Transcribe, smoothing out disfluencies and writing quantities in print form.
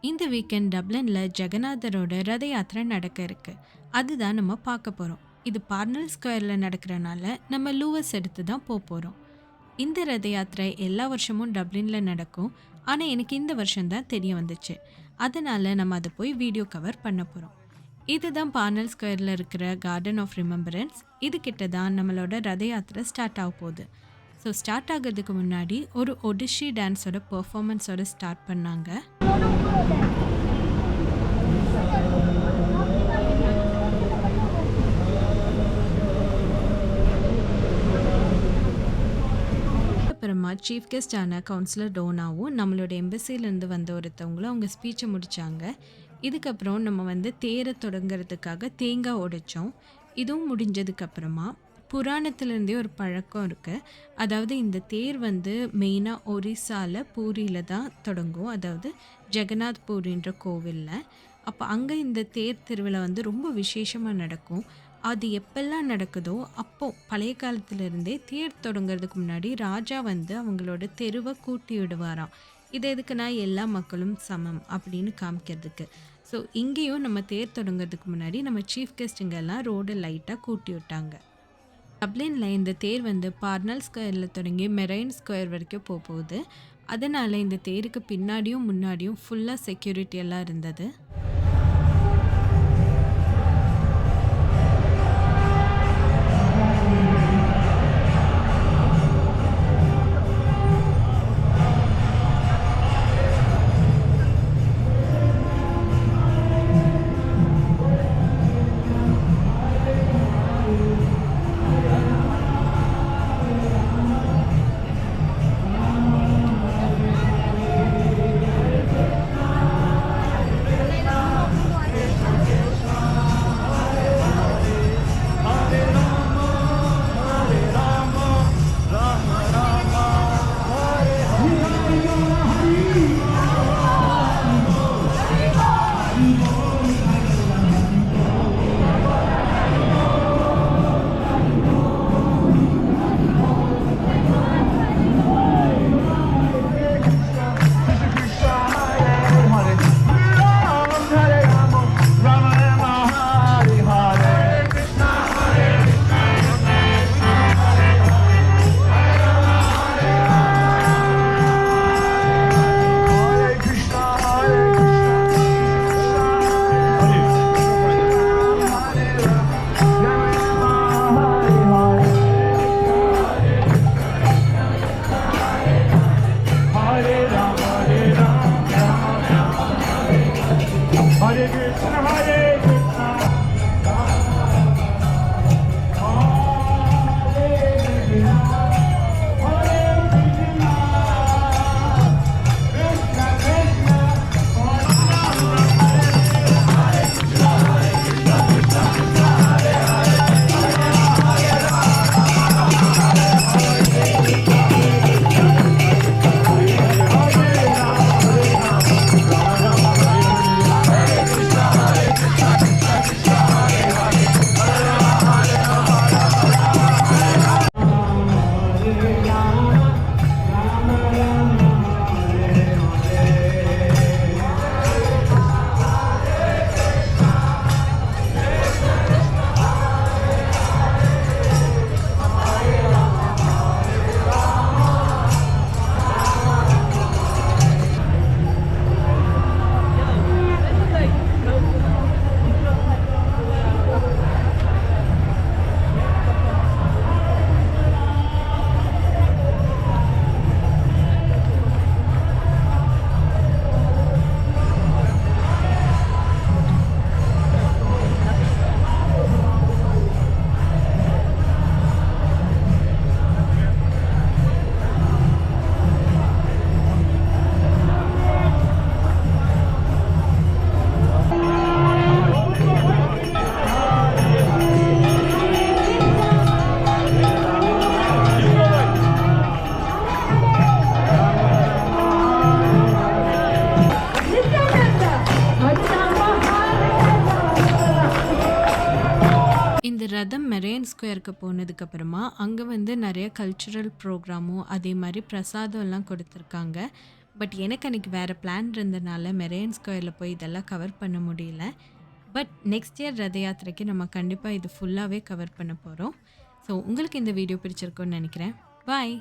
இந்த வீக்கெண்ட் டப்ளினில் ஜெகநாதரோட ரத யாத்திரை நடக்க இருக்கு. அதுதான் நம்ம பார்க்க போகிறோம். இது பார்னல் ஸ்கொயரில் நடக்கிறனால நம்ம லூவஸ் எடுத்து தான் போகிறோம். இந்த ரத யாத்திரை எல்லா வருஷமும் டப்ளினில் நடக்கும். ஆனால் எனக்கு இந்த வருஷம்தான் தெரிய வந்துச்சு. அதனால் நம்ம அதை போய் வீடியோ கவர் பண்ண போகிறோம். இதுதான் பார்னல் ஸ்கொயரில் இருக்கிற கார்டன் ஆஃப் ரிமெம்பரன்ஸ். இதுகிட்ட தான் நம்மளோட ரத யாத்திரை ஸ்டார்ட் ஆக போகுது. ஸோ ஸ்டார்ட் ஆகிறதுக்கு முன்னாடி ஒரு ஒடிஷி டான்ஸோட பெர்ஃபார்மன்ஸோட ஸ்டார்ட் பண்ணாங்க. அப்புறமா சீஃப் கெஸ்டான கவுன்சிலர் டோனாவும் நம்மளோட எம்பசிலேருந்து வந்த ஒருத்தவங்களும் அவங்க ஸ்பீச்சை முடித்தாங்க. இதுக்கப்புறம் நம்ம தேரை தொடங்கிறதுக்காக தேங்காய் உடைச்சோம். இதுவும் முடிஞ்சதுக்கப்புறமா புராணத்துலேருந்தே ஒரு பழக்கம் இருக்குது. அதாவது இந்த தேர் மெயினாக ஒரிசாவில் பூரியில் தான் தொடங்கும். அதாவது ஜெகநாத் பூரின்ற கோவிலில். அப்போ அங்கே இந்த தேர் திருவிழா ரொம்ப விசேஷமாக நடக்கும். அது எப்பெல்லாம் நடக்குதோ அப்போது பழைய காலத்துலேருந்தே தேர் தொடங்கிறதுக்கு முன்னாடி ராஜா அவங்களோட தெருவை கூட்டி விடுவாராம். இது எதுக்குன்னா எல்லா மக்களும் சமம் அப்படின்னு காமிக்கிறதுக்கு. ஸோ இங்கேயும் நம்ம தேர் தொடங்கிறதுக்கு முன்னாடி நம்ம சீஃப் கெஸ்ட்டுங்கெல்லாம் ரோடு லைட்டாக கூட்டி விட்டாங்க. டப்ளினில் இந்த தேர் பார்னல் ஸ்கொயரில் தொடங்கி மெரைன் ஸ்கொயர் வரைக்கும் போகுது. அதனால் இந்த தேருக்கு பின்னாடியும் முன்னாடியும் ஃபுல்லாக செக்யூரிட்டி எல்லாம் இருந்தது. ரதம் மெரைன் ஸ்கொயருக்கு போனதுக்கப்புறமா அங்கே நிறைய கல்ச்சுரல் ப்ரோக்ராமும் அதே மாதிரி பிரசாதம் எல்லாம் கொடுத்துருக்காங்க. பட் எனக்கு அன்னைக்கு வேறு பிளான் இருந்தனால மெரையன் ஸ்கொயரில் போய் இதெல்லாம் கவர் பண்ண முடியல. பட் நெக்ஸ்ட் இயர் ரத யாத்திரைக்கு நம்ம கண்டிப்பாக இது ஃபுல்லாகவே கவர் பண்ண போகிறோம். ஸோ உங்களுக்கு இந்த வீடியோ பிடிச்சிருக்குன்னு நினைக்கிறேன். பாய்.